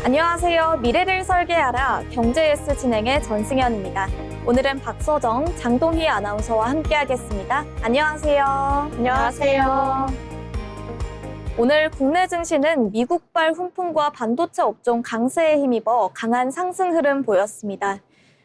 안녕하세요. 미래를 설계하라 경제S 진행의 전승현입니다. 오늘은 박서정, 장동희 아나운서와 함께하겠습니다. 안녕하세요. 안녕하세요. 오늘 국내 증시는 미국발 훈풍과 반도체 업종 강세에 힘입어 강한 상승 흐름 보였습니다.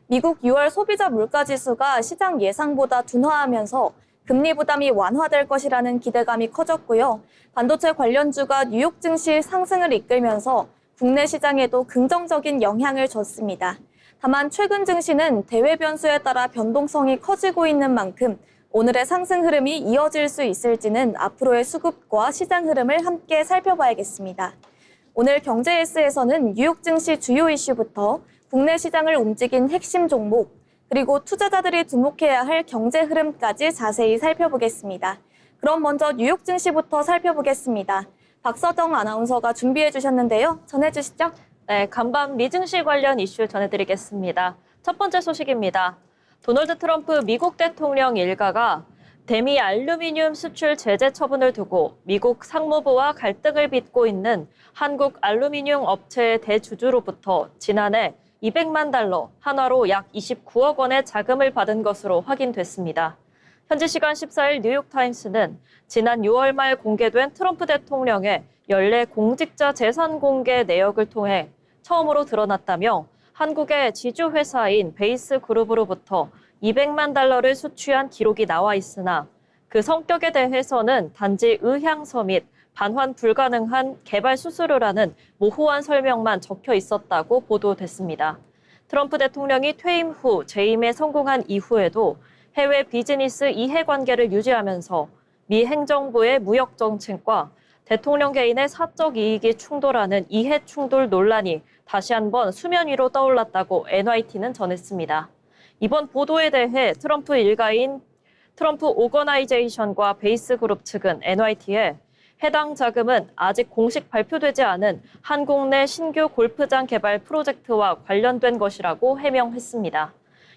미국 6월 소비자 물가지수가 시장 예상보다 둔화하면서 금리 부담이 완화될 것이라는 기대감이 커졌고요. 반도체 관련주가 뉴욕 증시 상승을 이끌면서 국내 시장에도 긍정적인 영향을 줬습니다. 다만 최근 증시는 대외 변수에 따라 변동성이 커지고 있는 만큼 오늘의 상승 흐름이 이어질 수 있을지는 앞으로의 수급과 시장 흐름을 함께 살펴봐야겠습니다. 오늘 경제S에서는 뉴욕 증시 주요 이슈부터 국내 시장을 움직인 핵심 종목, 그리고 투자자들이 주목해야 할 경제 흐름까지 자세히 살펴보겠습니다. 그럼 먼저 뉴욕 증시부터 살펴보겠습니다. 박서정 아나운서가 준비해 주셨는데요. 전해주시죠. 네, 간밤 미증시 관련 이슈 전해드리겠습니다. 첫 번째 소식입니다. 도널드 트럼프 미국 대통령 일가가 대미 알루미늄 수출 제재 처분을 두고 미국 상무부와 갈등을 빚고 있는 한국 알루미늄 업체의 대주주로부터 지난해 200만 달러, 한화로 약 29억 원의 자금을 받은 것으로 확인됐습니다. 현지 시간 14일 뉴욕타임스는 지난 6월 말 공개된 트럼프 대통령의 연례 공직자 재산 공개 내역을 통해 처음으로 드러났다며 한국의 지주회사인 베이스 그룹으로부터 200만 달러를 수취한 기록이 나와 있으나 그 성격에 대해서는 단지 의향서 및 반환 불가능한 개발 수수료라는 모호한 설명만 적혀 있었다고 보도됐습니다. 트럼프 대통령이 퇴임 후 재임에 성공한 이후에도 해외 비즈니스 이해관계를 유지하면서 미 행정부의 무역 정책과 대통령 개인의 사적 이익이 충돌하는 이해 충돌 논란이 다시 한번 수면 위로 떠올랐다고 NYT는 전했습니다. 이번 보도에 대해 트럼프 일가인 트럼프 오거나이제이션과 베이스 그룹 측은 NYT에 해당 자금은 아직 공식 발표되지 않은 한국 내 신규 골프장 개발 프로젝트와 관련된 것이라고 해명했습니다.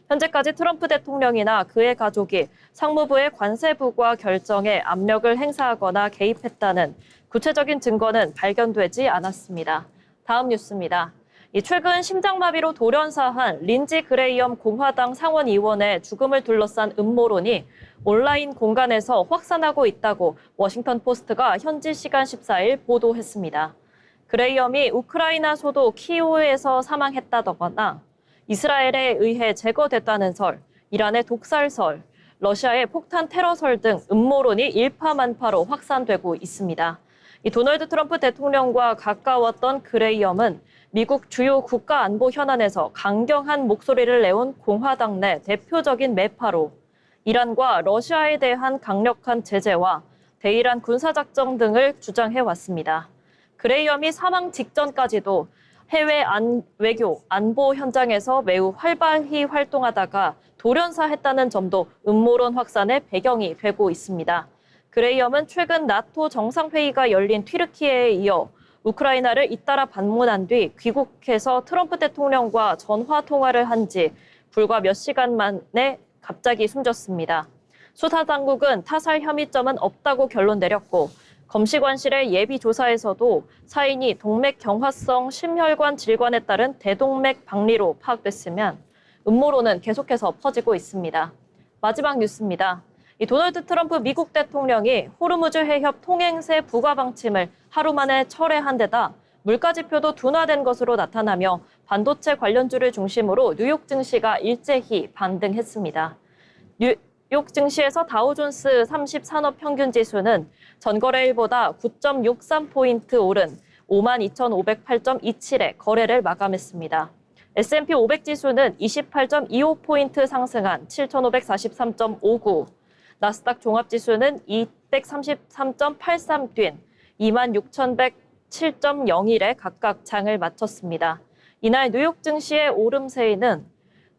현재까지 트럼프 대통령이나 그의 가족이 상무부의 관세부과 결정에 압력을 행사하거나 개입했다는 구체적인 증거는 발견되지 않았습니다. 다음 뉴스입니다. 최근 심장마비로 돌연사한 린지 그레이엄 공화당 상원의원의 죽음을 둘러싼 음모론이 온라인 공간에서 확산하고 있다고 워싱턴 포스트가 현지 시간 14일 보도했습니다. 그레이엄이 우크라이나 소도 키이우에서 사망했다거나 이스라엘에 의해 제거됐다는 설, 이란의 독살설, 러시아의 폭탄 테러설 등 음모론이 일파만파로 확산되고 있습니다. 도널드 트럼프 대통령과 가까웠던 그레이엄은 미국 주요 국가안보 현안에서 강경한 목소리를 내온 공화당 내 대표적인 매파로 이란과 러시아에 대한 강력한 제재와 대이란 군사작전 등을 주장해왔습니다. 그레이엄이 사망 직전까지도 해외 외교, 안보 현장에서 매우 활발히 활동하다가 돌연사했다는 점도 음모론 확산의 배경이 되고 있습니다. 그레이엄은 최근 나토 정상회의가 열린 튀르키예에 이어 우크라이나를 잇따라 방문한 뒤 귀국해서 트럼프 대통령과 전화 통화를 한 지 불과 몇 시간 만에 갑자기 숨졌습니다. 수사당국은 타살 혐의점은 없다고 결론 내렸고 검시관실의 예비조사에서도 사인이 동맥경화성 심혈관 질환에 따른 대동맥 박리로 파악됐으면 음모론은 계속해서 퍼지고 있습니다. 마지막 뉴스입니다. 도널드 트럼프 미국 대통령이 호르무즈 해협 통행세 부과 방침을 하루 만에 철회한 데다 물가지표도 둔화된 것으로 나타나며 반도체 관련주를 중심으로 뉴욕 증시가 일제히 반등했습니다. 뉴욕 증시에서 다우존스 30 산업평균지수는 전거래일보다 9.63포인트 오른 52,508.27에 거래를 마감했습니다. S&P 500지수는 28.25포인트 상승한 7,543.59, 나스닥 종합지수는 233.83 뛴 26,107.01에 각각 장을 마쳤습니다. 이날 뉴욕 증시의 오름세에는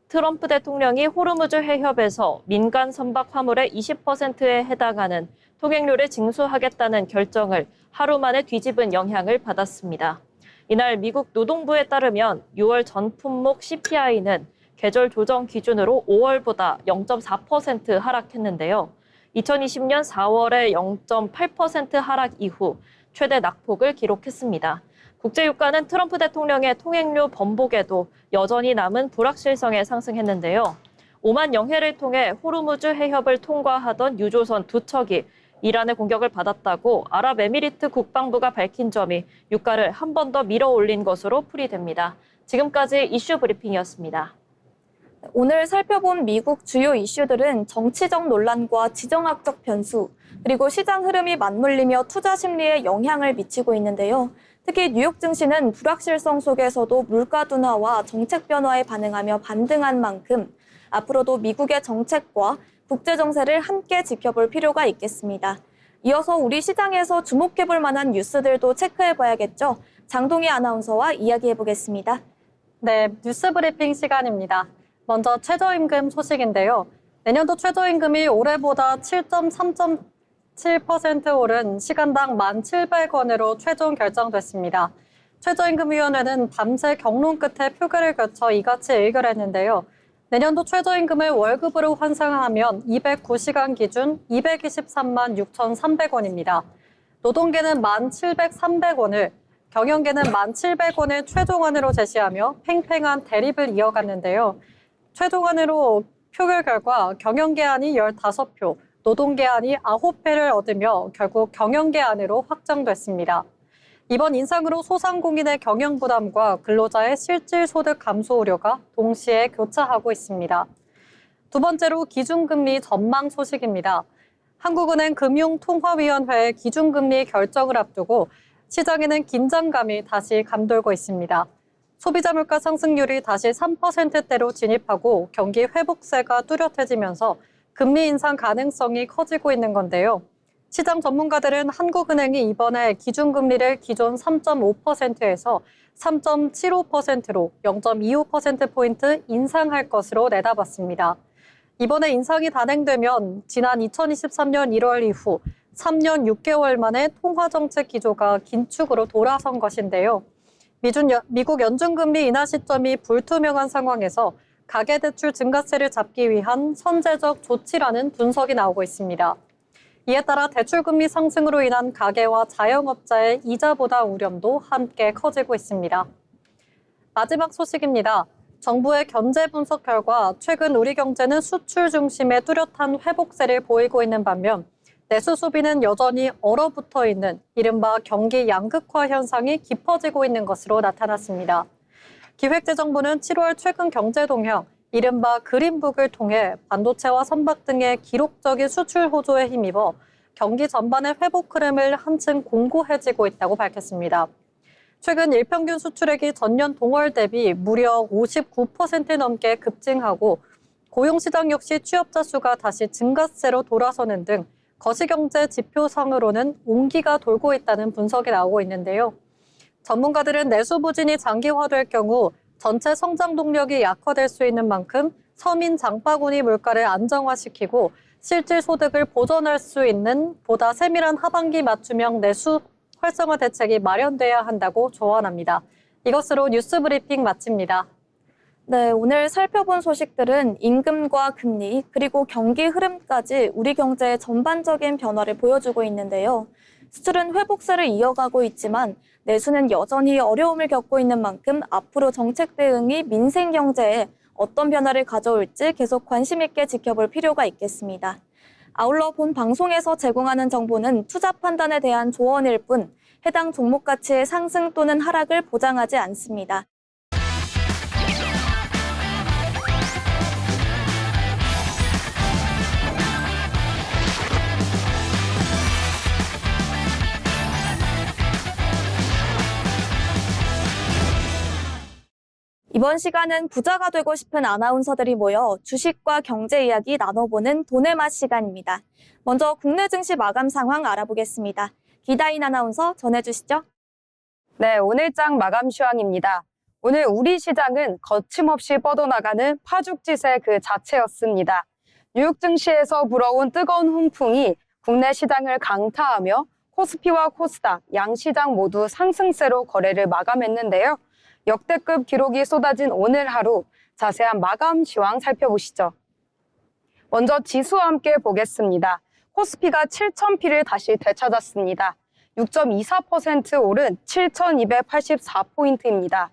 트럼프 대통령이 호르무즈 해협에서 민간 선박 화물의 20%에 해당하는 통행료를 징수하겠다는 결정을 하루 만에 뒤집은 영향을 받았습니다. 이날 미국 노동부에 따르면 6월 전 품목 CPI는 계절 조정 기준으로 5월보다 0.4% 하락했는데요. 2020년 4월에 0.8% 하락 이후 최대 낙폭을 기록했습니다. 국제유가는 트럼프 대통령의 통행료 번복에도 여전히 남은 불확실성에 상승했는데요. 오만 영해를 통해 호르무즈 해협을 통과하던 유조선 두 척이 이란의 공격을 받았다고 아랍에미리트 국방부가 밝힌 점이 유가를 한 번 더 밀어 올린 것으로 풀이됩니다. 지금까지 이슈 브리핑이었습니다. 오늘 살펴본 미국 주요 이슈들은 정치적 논란과 지정학적 변수, 그리고 시장 흐름이 맞물리며 투자 심리에 영향을 미치고 있는데요. 특히 뉴욕 증시는 불확실성 속에서도 물가 둔화와 정책 변화에 반응하며 반등한 만큼 앞으로도 미국의 정책과 국제 정세를 함께 지켜볼 필요가 있겠습니다. 이어서 우리 시장에서 주목해볼 만한 뉴스들도 체크해봐야겠죠. 장동희 아나운서와 이야기해보겠습니다. 네, 뉴스 브리핑 시간입니다. 먼저 최저임금 소식인데요. 내년도 최저임금이 올해보다 7.3% 오른 시간당 1,700원으로 최종 결정됐습니다. 최저임금위원회는 밤새 경론 끝에 표결을 거쳐 이같이 의결했는데요. 내년도 최저임금을 월급으로 환산하면 209시간 기준 223만 6,300원입니다. 노동계는 1,700-300원을, 경영계는 1,700원을 최종안으로 제시하며 팽팽한 대립을 이어갔는데요. 최종안으로 표결 결과 경영계안이 15표, 노동계안이 9표를 얻으며 결국 경영계안으로 확정됐습니다. 이번 인상으로 소상공인의 경영 부담과 근로자의 실질 소득 감소 우려가 동시에 교차하고 있습니다. 두 번째로 기준금리 전망 소식입니다. 한국은행 금융통화위원회의 기준금리 결정을 앞두고 시장에는 긴장감이 다시 감돌고 있습니다. 소비자 물가 상승률이 다시 3%대로 진입하고 경기 회복세가 뚜렷해지면서 금리 인상 가능성이 커지고 있는 건데요. 시장 전문가들은 한국은행이 이번에 기준금리를 기존 3.5%에서 3.75%로 0.25%포인트 인상할 것으로 내다봤습니다. 이번에 인상이 단행되면 지난 2023년 1월 이후 3년 6개월 만에 통화정책 기조가 긴축으로 돌아선 것인데요. 미국 연준금리 인하 시점이 불투명한 상황에서 가계대출 증가세를 잡기 위한 선제적 조치라는 분석이 나오고 있습니다. 이에 따라 대출금리 상승으로 인한 가계와 자영업자의 이자 부담 우려도 함께 커지고 있습니다. 마지막 소식입니다. 정부의 견제 분석 결과 최근 우리 경제는 수출 중심의 뚜렷한 회복세를 보이고 있는 반면 내수 소비는 여전히 얼어붙어 있는 이른바 경기 양극화 현상이 깊어지고 있는 것으로 나타났습니다. 기획재정부는 7월 최근 경제 동향, 이른바 그린북을 통해 반도체와 선박 등의 기록적인 수출 호조에 힘입어 경기 전반의 회복 흐름을 한층 공고해지고 있다고 밝혔습니다. 최근 일평균 수출액이 전년 동월 대비 무려 59% 넘게 급증하고 고용시장 역시 취업자 수가 다시 증가세로 돌아서는 등 거시경제 지표상으로는 온기가 돌고 있다는 분석이 나오고 있는데요. 전문가들은 내수 부진이 장기화될 경우 전체 성장 동력이 약화될 수 있는 만큼 서민 장바구니 물가를 안정화시키고 실질 소득을 보전할 수 있는 보다 세밀한 하반기 맞춤형 내수 활성화 대책이 마련돼야 한다고 조언합니다. 이것으로 뉴스 브리핑 마칩니다. 네, 오늘 살펴본 소식들은 임금과 금리, 그리고 경기 흐름까지 우리 경제의 전반적인 변화를 보여주고 있는데요. 수출은 회복세를 이어가고 있지만 내수는 여전히 어려움을 겪고 있는 만큼 앞으로 정책 대응이 민생 경제에 어떤 변화를 가져올지 계속 관심 있게 지켜볼 필요가 있겠습니다. 아울러 본 방송에서 제공하는 정보는 투자 판단에 대한 조언일 뿐 해당 종목 가치의 상승 또는 하락을 보장하지 않습니다. 이번 시간은 부자가 되고 싶은 아나운서들이 모여 주식과 경제 이야기 나눠보는 돈의 맛 시간입니다. 먼저 국내 증시 마감 상황 알아보겠습니다. 기다인 아나운서 전해주시죠. 네, 오늘장 마감 시황입니다. 오늘 우리 시장은 거침없이 뻗어나가는 파죽지세 그 자체였습니다. 뉴욕 증시에서 불어온 뜨거운 훈풍이 국내 시장을 강타하며 코스피와 코스닥, 양시장 모두 상승세로 거래를 마감했는데요. 역대급 기록이 쏟아진 오늘 하루, 자세한 마감 시황 살펴보시죠. 먼저 지수와 함께 보겠습니다. 코스피가 7,000피를 다시 되찾았습니다. 6.24% 오른 7,284포인트입니다.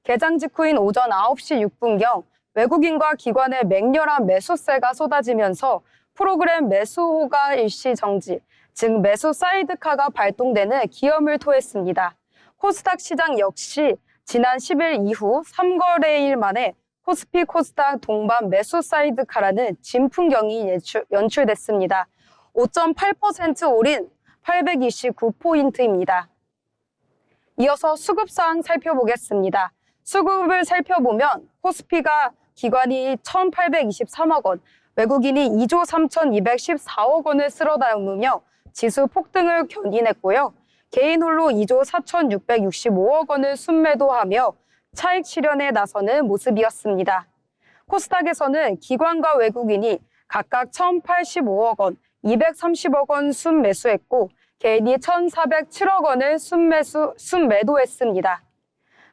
개장 직후인 오전 9시 6분경 외국인과 기관의 맹렬한 매수세가 쏟아지면서 프로그램 매수호가 일시 정지, 즉 매수 사이드카가 발동되는 기염을 토했습니다. 코스닥 시장 역시 지난 10일 이후 3거래일 만에 코스피 코스닥 동반 매수 사이드카라는 진풍경이 연출됐습니다. 5.8% 오른 829포인트입니다. 이어서 수급 사항 살펴보겠습니다. 수급을 살펴보면 코스피가 기관이 1,823억 원, 외국인이 2조 3,214억 원을 쓸어 담으며 지수 폭등을 견인했고요. 개인 홀로 2조 4,665억 원을 순매도하며 차익 실현에 나서는 모습이었습니다. 코스닥에서는 기관과 외국인이 각각 1,085억 원, 230억 원 순매수했고 개인이 1,407억 원을 순매도했습니다.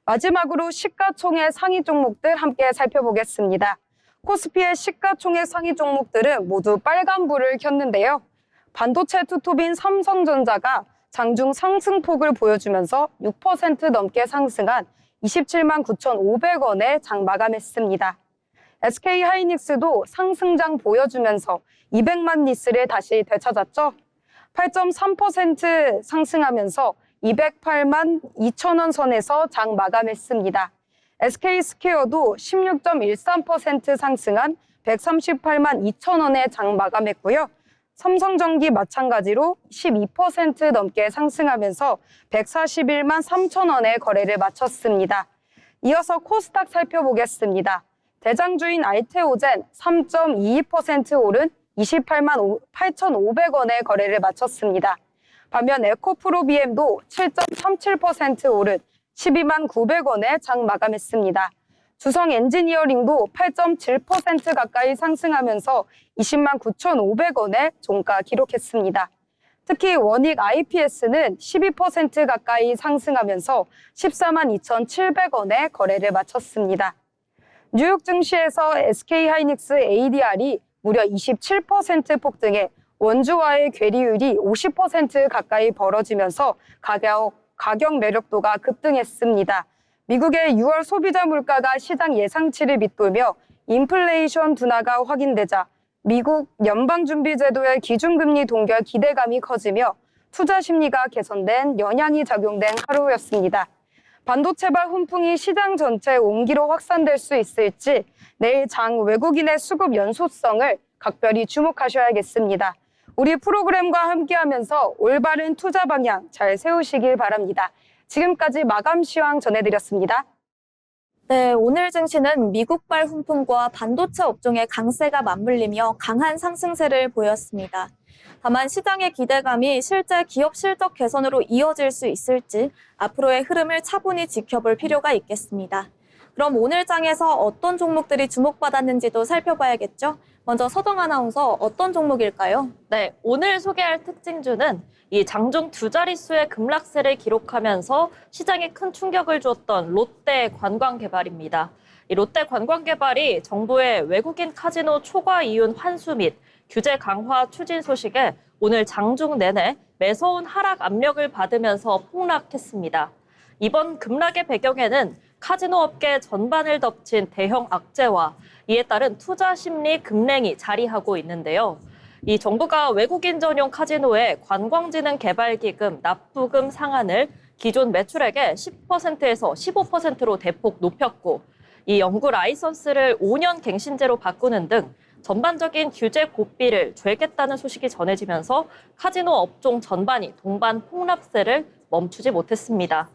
마지막으로 시가총액 상위 종목들 함께 살펴보겠습니다. 코스피의 시가총액 상위 종목들은 모두 빨간불을 켰는데요. 반도체 투톱인 삼성전자가 장중 상승폭을 보여주면서 6% 넘게 상승한 27만 9,500원에 장 마감했습니다. SK하이닉스도 상승장 보여주면서 200만 니스를 다시 되찾았죠. 8.3% 상승하면서 208만 2천원 선에서 장 마감했습니다. SK스퀘어도 16.13% 상승한 138만 2천원에 장 마감했고요. 삼성전기 마찬가지로 12% 넘게 상승하면서 141만 3천원에 거래를 마쳤습니다. 이어서 코스닥 살펴보겠습니다. 대장주인 알테오젠 3.22% 오른 28만 8,500원에 거래를 마쳤습니다. 반면 에코프로비엠도 7.37% 오른 12만 900원에 장 마감했습니다. 주성 엔지니어링도 8.7% 가까이 상승하면서 20만 9,500원에 종가 기록했습니다. 특히 원익 IPS는 12% 가까이 상승하면서 14만 2,700원에 거래를 마쳤습니다. 뉴욕 증시에서 SK하이닉스 ADR이 무려 27% 폭등해 원주와의 괴리율이 50% 가까이 벌어지면서 가격 매력도가 급등했습니다. 미국의 6월 소비자 물가가 시장 예상치를 밑돌며 인플레이션 둔화가 확인되자 미국 연방준비제도의 기준금리 동결 기대감이 커지며 투자 심리가 개선된 영향이 작용된 하루였습니다. 반도체발 훈풍이 시장 전체에 온기로 확산될 수 있을지 내일 장 외국인의 수급 연소성을 각별히 주목하셔야겠습니다. 우리 프로그램과 함께하면서 올바른 투자 방향 잘 세우시길 바랍니다. 지금까지 마감 시황 전해드렸습니다. 네, 오늘 증시는 미국발 훈풍과 반도체 업종의 강세가 맞물리며 강한 상승세를 보였습니다. 다만 시장의 기대감이 실제 기업 실적 개선으로 이어질 수 있을지 앞으로의 흐름을 차분히 지켜볼 필요가 있겠습니다. 그럼 오늘 장에서 어떤 종목들이 주목받았는지도 살펴봐야겠죠? 먼저 서정 아나운서 어떤 종목일까요? 네, 오늘 소개할 특징주는 이 장중 두 자릿수의 급락세를 기록하면서 시장에 큰 충격을 주었던 롯데 관광개발입니다. 이 롯데 관광개발이 정부의 외국인 카지노 초과 이윤 환수 및 규제 강화 추진 소식에 오늘 장중 내내 매서운 하락 압력을 받으면서 폭락했습니다. 이번 급락의 배경에는 카지노 업계 전반을 덮친 대형 악재와 이에 따른 투자 심리 급냉이 자리하고 있는데요. 이 정부가 외국인 전용 카지노의 관광지능개발기금 납부금 상한을 기존 매출액의 10%에서 15%로 대폭 높였고 이 연구 라이선스를 5년 갱신제로 바꾸는 등 전반적인 규제 고삐를 죄겠다는 소식이 전해지면서 카지노 업종 전반이 동반 폭락세를 멈추지 못했습니다.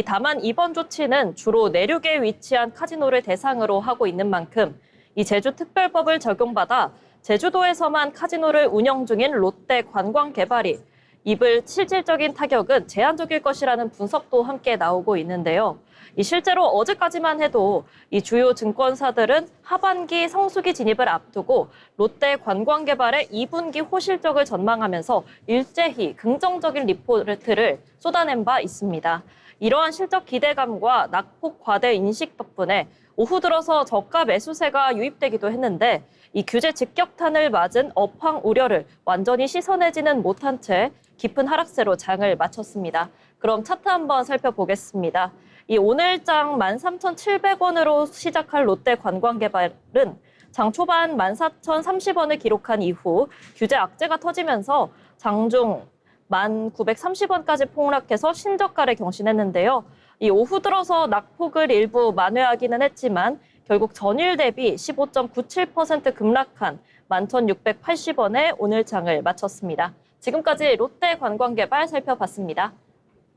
다만 이번 조치는 주로 내륙에 위치한 카지노를 대상으로 하고 있는 만큼 이 제주특별법을 적용받아 제주도에서만 카지노를 운영 중인 롯데 관광개발이 입을 실질적인 타격은 제한적일 것이라는 분석도 함께 나오고 있는데요. 실제로 어제까지만 해도 이 주요 증권사들은 하반기 성수기 진입을 앞두고 롯데 관광개발의 2분기 호실적을 전망하면서 일제히 긍정적인 리포트를 쏟아낸 바 있습니다. 이러한 실적 기대감과 낙폭 과대 인식 덕분에 오후 들어서 저가 매수세가 유입되기도 했는데 이 규제 직격탄을 맞은 업황 우려를 완전히 씻어내지는 못한 채 깊은 하락세로 장을 마쳤습니다. 그럼 차트 한번 살펴보겠습니다. 이 오늘장 13,700원으로 시작한 롯데 관광개발은 장 초반 14,030원을 기록한 이후 규제 악재가 터지면서 장중 1,930원까지 폭락해서 신저가를 경신했는데요. 이 오후 들어서 낙폭을 일부 만회하기는 했지만 결국 전일 대비 15.97% 급락한 11,680원에 오늘 장을 마쳤습니다. 지금까지 롯데 관광개발 살펴봤습니다.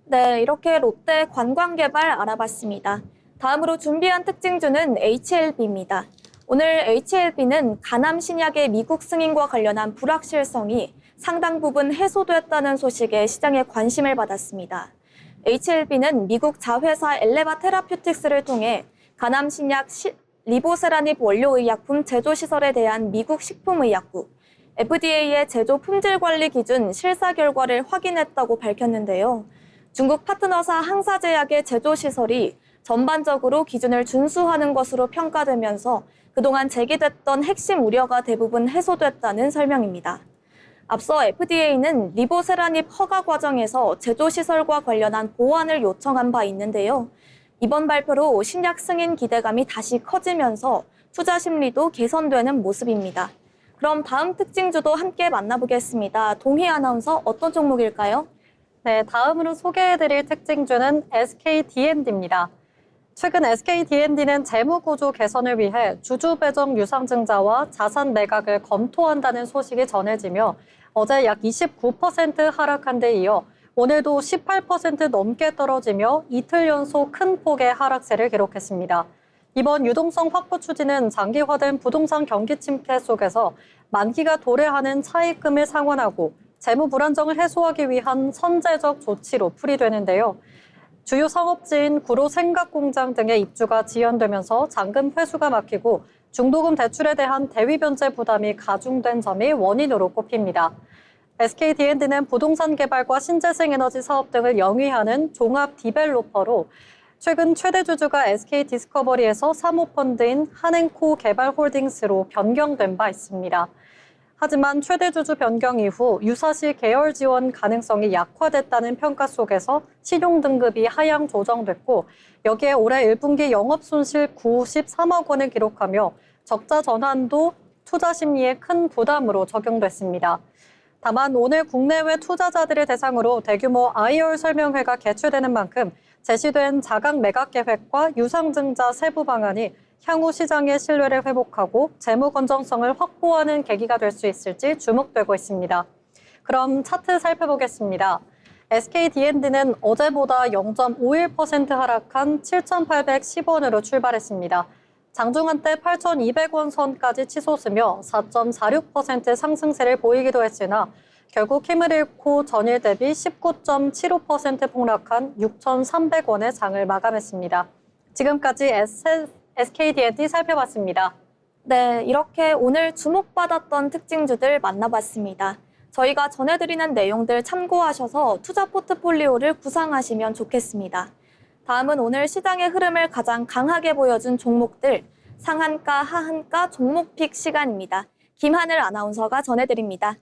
네, 이렇게 롯데 관광개발 알아봤습니다. 다음으로 준비한 특징주는 HLB입니다. 오늘 HLB는 가남 신약의 미국 승인과 관련한 불확실성이 상당 부분 해소됐다는 소식에 시장의 관심을 받았습니다. HLB는 미국 자회사 엘레바 테라퓨틱스를 통해 가남 신약 리보세라닙 원료의약품 제조시설에 대한 미국 식품의약국 FDA의 제조 품질관리 기준 실사 결과를 확인했다고 밝혔는데요. 중국 파트너사 항사제약의 제조시설이 전반적으로 기준을 준수하는 것으로 평가되면서 그동안 제기됐던 핵심 우려가 대부분 해소됐다는 설명입니다. 앞서 FDA는 리보세라닙 허가 과정에서 제조시설과 관련한 보완을 요청한 바 있는데요. 이번 발표로 신약 승인 기대감이 다시 커지면서 투자 심리도 개선되는 모습입니다. 그럼 다음 특징주도 함께 만나보겠습니다. 동희 아나운서, 어떤 종목일까요? 네, 다음으로 소개해드릴 특징주는 SKD&D입니다. 최근 SKD&D는 재무구조 개선을 위해 주주 배정 유상증자와 자산 매각을 검토한다는 소식이 전해지며 어제 약 29% 하락한 데 이어 오늘도 18% 넘게 떨어지며 이틀 연속 큰 폭의 하락세를 기록했습니다. 이번 유동성 확보 추진은 장기화된 부동산 경기 침체 속에서 만기가 도래하는 차입금을 상환하고 재무 불안정을 해소하기 위한 선제적 조치로 풀이되는데요. 주요 상업지인 구로 생각공장 등의 입주가 지연되면서 잔금 회수가 막히고 중도금 대출에 대한 대위 변제 부담이 가중된 점이 원인으로 꼽힙니다. SKD&D는 부동산 개발과 신재생 에너지 사업 등을 영위하는 종합 디벨로퍼로 최근 최대 주주가 SK디스커버리에서 사모펀드인 한행코 개발홀딩스로 변경된 바 있습니다. 하지만 최대 주주 변경 이후 유사시 계열 지원 가능성이 약화됐다는 평가 속에서 신용 등급이 하향 조정됐고 여기에 올해 1분기 영업 손실 93억 원을 기록하며 적자 전환도 투자 심리에 큰 부담으로 적용됐습니다. 다만 오늘 국내외 투자자들을 대상으로 대규모 IR 설명회가 개최되는 만큼 제시된 자각 매각 계획과 유상증자 세부 방안이 향후 시장의 신뢰를 회복하고 재무 건전성을 확보하는 계기가 될 수 있을지 주목되고 있습니다. 그럼 차트 살펴보겠습니다. SKD&D는 어제보다 0.51% 하락한 7,810원으로 출발했습니다. 장중 한때 8,200원 선까지 치솟으며 4.46% 상승세를 보이기도 했으나 결국 힘을 잃고 전일 대비 19.75% 폭락한 6,300원의 장을 마감했습니다. 지금까지 SKD&D 살펴봤습니다. 네, 이렇게 오늘 주목받았던 특징주들 만나봤습니다. 저희가 전해드리는 내용들 참고하셔서 투자 포트폴리오를 구상하시면 좋겠습니다. 다음은 오늘 시장의 흐름을 가장 강하게 보여준 종목들, 상한가, 하한가, 종목픽 시간입니다. 김하늘 아나운서가 전해드립니다.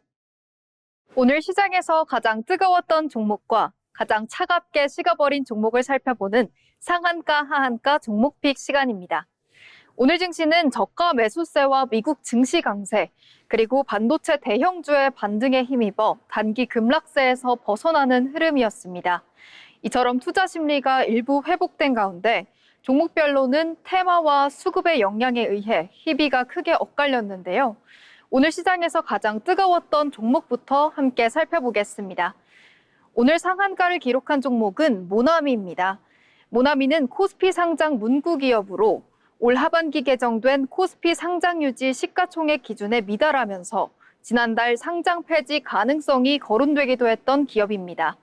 오늘 시장에서 가장 뜨거웠던 종목과 가장 차갑게 식어버린 종목을 살펴보는 상한가, 하한가, 종목픽 시간입니다. 오늘 증시는 저가 매수세와 미국 증시 강세, 그리고 반도체 대형주의 반등에 힘입어 단기 급락세에서 벗어나는 흐름이었습니다. 이처럼 투자 심리가 일부 회복된 가운데 종목별로는 테마와 수급의 영향에 의해 희비가 크게 엇갈렸는데요. 오늘 시장에서 가장 뜨거웠던 종목부터 함께 살펴보겠습니다. 오늘 상한가를 기록한 종목은 모나미입니다. 모나미는 코스피 상장 문구 기업으로 올 하반기 개정된 코스피 상장 유지 시가총액 기준에 미달하면서 지난달 상장 폐지 가능성이 거론되기도 했던 기업입니다.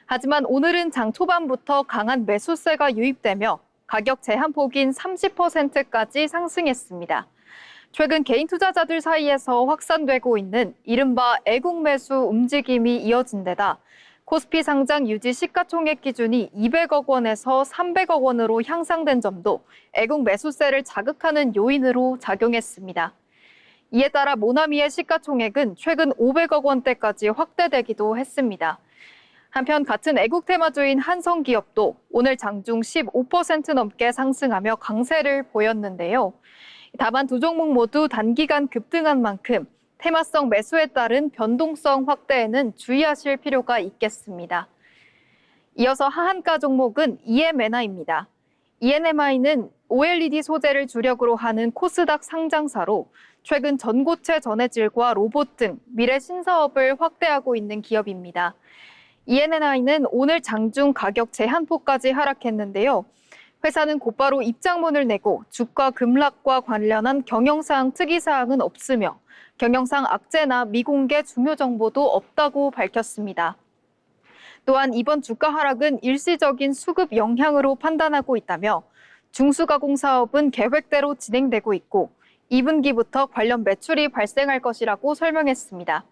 하지만 오늘은 장 초반부터 강한 매수세가 유입되며 가격 제한폭인 30%까지 상승했습니다. 최근 개인 투자자들 사이에서 확산되고 있는 이른바 애국 매수 움직임이 이어진 데다 코스피 상장 유지 시가총액 기준이 200억 원에서 300억 원으로 향상된 점도 애국 매수세를 자극하는 요인으로 작용했습니다. 이에 따라 모나미의 시가총액은 최근 500억 원대까지 확대되기도 했습니다. 한편 같은 애국 테마주인 한성기업도 오늘 장중 15% 넘게 상승하며 강세를 보였는데요. 다만 두 종목 모두 단기간 급등한 만큼 테마성 매수에 따른 변동성 확대에는 주의하실 필요가 있겠습니다. 이어서 하한가 종목은 EMNI입니다. EMNI는 OLED 소재를 주력으로 하는 코스닥 상장사로 최근 전고체 전해질과 로봇 등 미래 신사업을 확대하고 있는 기업입니다. EMNI는 오늘 장중 가격 제한폭까지 하락했는데요. 회사는 곧바로 입장문을 내고 주가 급락과 관련한 경영상 특이사항은 없으며 경영상 악재나 미공개 중요 정보도 없다고 밝혔습니다. 또한 이번 주가 하락은 일시적인 수급 영향으로 판단하고 있다며 중수가공 사업은 계획대로 진행되고 있고 2분기부터 관련 매출이 발생할 것이라고 설명했습니다.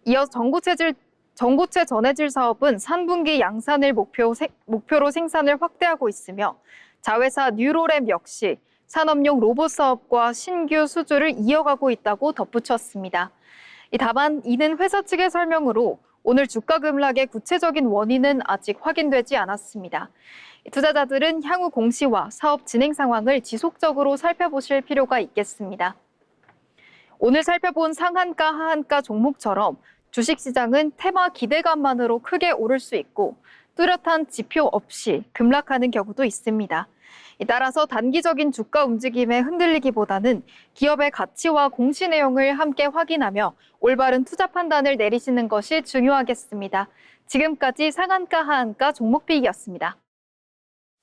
이어 전고체 전해질 사업은 3분기 양산을 목표로 생산을 확대하고 있으며 자회사 뉴로램 역시 산업용 로봇 사업과 신규 수주를 이어가고 있다고 덧붙였습니다. 다만 이는 회사 측의 설명으로 오늘 주가 급락의 구체적인 원인은 아직 확인되지 않았습니다. 투자자들은 향후 공시와 사업 진행 상황을 지속적으로 살펴보실 필요가 있겠습니다. 오늘 살펴본 상한가, 하한가 종목처럼 주식시장은 테마 기대감만으로 크게 오를 수 있고 뚜렷한 지표 없이 급락하는 경우도 있습니다. 따라서 단기적인 주가 움직임에 흔들리기보다는 기업의 가치와 공시 내용을 함께 확인하며 올바른 투자 판단을 내리시는 것이 중요하겠습니다. 지금까지 상한가, 하한가 종목픽이었습니다.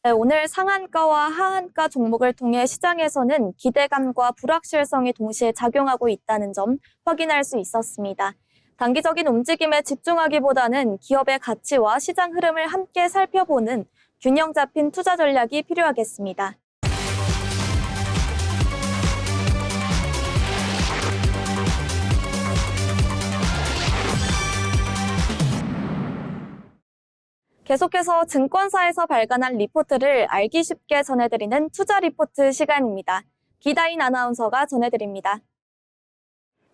네, 오늘 상한가와 하한가 종목을 통해 시장에서는 기대감과 불확실성이 동시에 작용하고 있다는 점 확인할 수 있었습니다. 단기적인 움직임에 집중하기보다는 기업의 가치와 시장 흐름을 함께 살펴보는 균형 잡힌 투자 전략이 필요하겠습니다. 계속해서 증권사에서 발간한 리포트를 알기 쉽게 전해드리는 투자 리포트 시간입니다. 기다인 아나운서가 전해드립니다.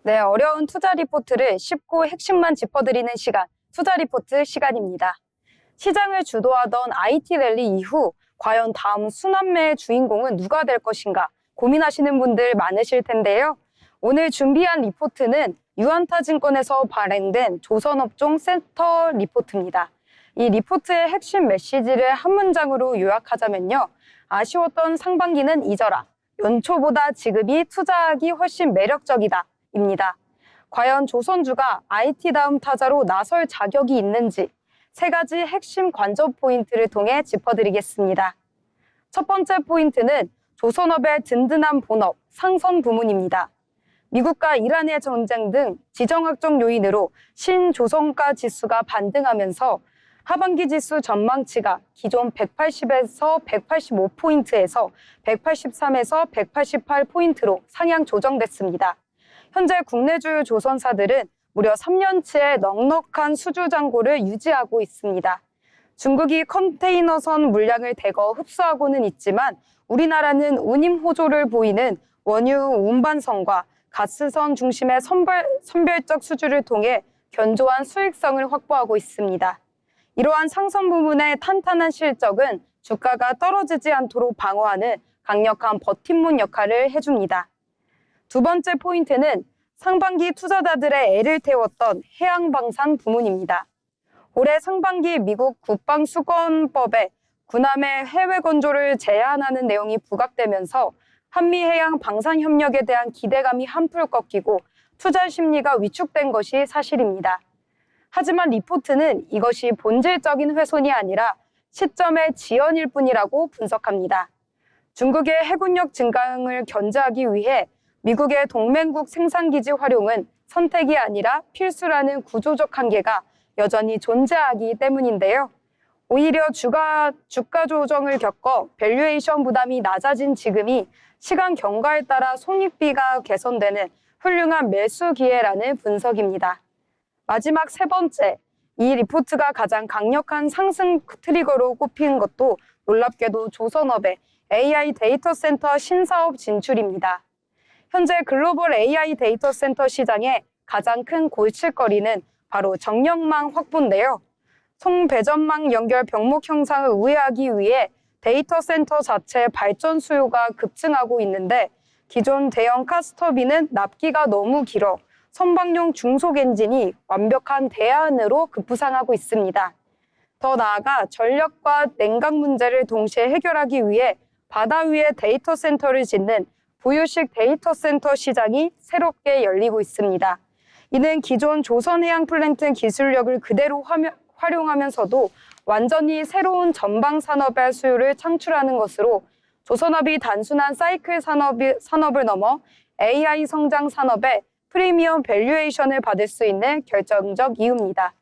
네, 어려운 투자 리포트를 쉽고 핵심만 짚어드리는 시간, 투자 리포트 시간입니다. 시장을 주도하던 IT 랠리 이후 과연 다음 순환매의 주인공은 누가 될 것인가 고민하시는 분들 많으실 텐데요. 오늘 준비한 리포트는 유안타증권에서 발행된 조선업종 센터 리포트입니다. 이 리포트의 핵심 메시지를 한 문장으로 요약하자면요. 아쉬웠던 상반기는 잊어라. 연초보다 지금이 투자하기 훨씬 매력적이다. 입니다. 과연 조선주가 IT 다음 타자로 나설 자격이 있는지 세 가지 핵심 관전 포인트를 통해 짚어드리겠습니다. 첫 번째 포인트는 조선업의 든든한 본업, 상선 부문입니다. 미국과 이란의 전쟁 등 지정학적 요인으로 신조선가 지수가 반등하면서 하반기 지수 전망치가 기존 180에서 185포인트에서 183에서 188포인트로 상향 조정됐습니다. 현재 국내 주요 조선사들은 무려 3년치의 넉넉한 수주 잔고를 유지하고 있습니다. 중국이 컨테이너선 물량을 대거 흡수하고는 있지만 우리나라는 운임 호조를 보이는 원유 운반선과 가스선 중심의 선별적 수주를 통해 견조한 수익성을 확보하고 있습니다. 이러한 상선 부문의 탄탄한 실적은 주가가 떨어지지 않도록 방어하는 강력한 버팀목 역할을 해줍니다. 두 번째 포인트는 상반기 투자자들의 애를 태웠던 해양방산 부문입니다. 올해 상반기 미국 국방수권법에 군함의 해외 건조를 제한하는 내용이 부각되면서 한미해양 방산협력에 대한 기대감이 한풀 꺾이고 투자 심리가 위축된 것이 사실입니다. 하지만 리포트는 이것이 본질적인 훼손이 아니라 시점의 지연일 뿐이라고 분석합니다. 중국의 해군력 증강을 견제하기 위해 미국의 동맹국 생산기지 활용은 선택이 아니라 필수라는 구조적 한계가 여전히 존재하기 때문인데요. 오히려 주가 조정을 겪어 밸류에이션 부담이 낮아진 지금이 시간 경과에 따라 손익비가 개선되는 훌륭한 매수 기회라는 분석입니다. 마지막 세 번째, 이 리포트가 가장 강력한 상승 트리거로 꼽힌 것도 놀랍게도 조선업의 AI 데이터 센터 신사업 진출입니다. 현재 글로벌 AI 데이터 센터 시장의 가장 큰 골칫거리는 바로 정력망 확보인데요. 송배전망 연결 병목 형상을 우회하기 위해 데이터 센터 자체의 발전 수요가 급증하고 있는데 기존 대형 카스터비는 납기가 너무 길어 선박용 중속 엔진이 완벽한 대안으로 급부상하고 있습니다. 더 나아가 전력과 냉각 문제를 동시에 해결하기 위해 바다 위에 데이터 센터를 짓는 부유식 데이터 센터 시장이 새롭게 열리고 있습니다. 이는 기존 조선해양 플랜트 기술력을 그대로 활용하면서도 완전히 새로운 전방 산업의 수요를 창출하는 것으로 조선업이 단순한 사이클 산업을 넘어 AI 성장 산업의 프리미엄 밸류에이션을 받을 수 있는 결정적 이유입니다.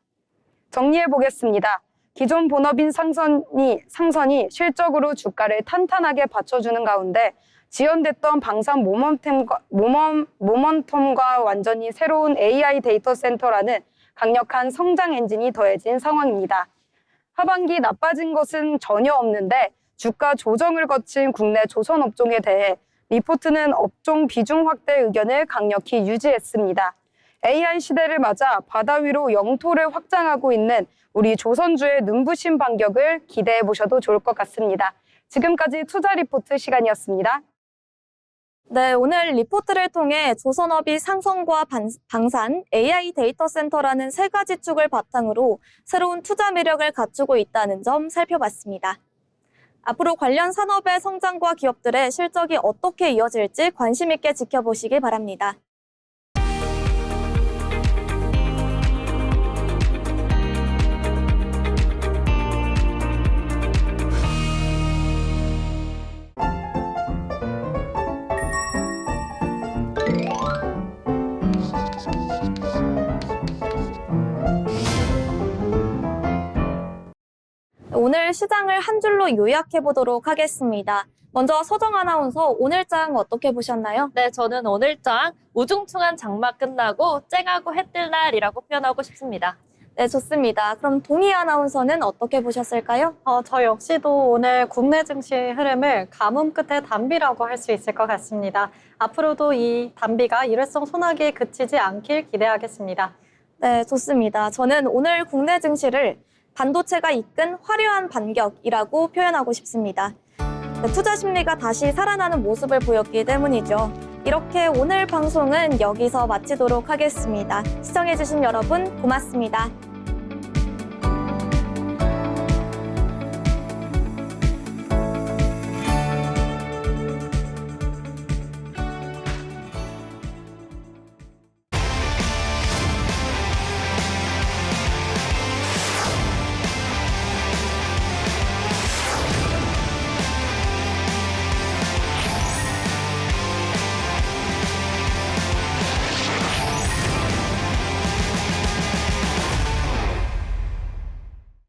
정리해 보겠습니다. 기존 본업인 상선이 실적으로 주가를 탄탄하게 받쳐주는 가운데 지연됐던 방산 모먼텀과 완전히 새로운 AI 데이터 센터라는 강력한 성장 엔진이 더해진 상황입니다. 하반기 나빠진 것은 전혀 없는데 주가 조정을 거친 국내 조선 업종에 대해 리포트는 업종 비중 확대 의견을 강력히 유지했습니다. AI 시대를 맞아 바다 위로 영토를 확장하고 있는 우리 조선주의 눈부신 반격을 기대해 보셔도 좋을 것 같습니다. 지금까지 투자 리포트 시간이었습니다. 네, 오늘 리포트를 통해 조선업이 상선과 방산, AI 데이터 센터라는 세 가지 축을 바탕으로 새로운 투자 매력을 갖추고 있다는 점 살펴봤습니다. 앞으로 관련 산업의 성장과 기업들의 실적이 어떻게 이어질지 관심 있게 지켜보시기 바랍니다. 오늘 시장을 한 줄로 요약해 보도록 하겠습니다. 먼저 서정 아나운서, 오늘장 어떻게 보셨나요? 네, 저는 오늘장 우중충한 장마 끝나고 쨍하고 해뜰 날이라고 표현하고 싶습니다. 네, 좋습니다. 그럼 동희 아나운서는 어떻게 보셨을까요? 저 역시도 오늘 국내 증시 흐름을 가뭄 끝의 단비라고 할 수 있을 것 같습니다. 앞으로도 이 단비가 일회성 소나기에 그치지 않길 기대하겠습니다. 네, 좋습니다. 저는 오늘 국내 증시를 반도체가 이끈 화려한 반격이라고 표현하고 싶습니다. 네, 투자 심리가 다시 살아나는 모습을 보였기 때문이죠. 이렇게 오늘 방송은 여기서 마치도록 하겠습니다. 시청해주신 여러분 고맙습니다.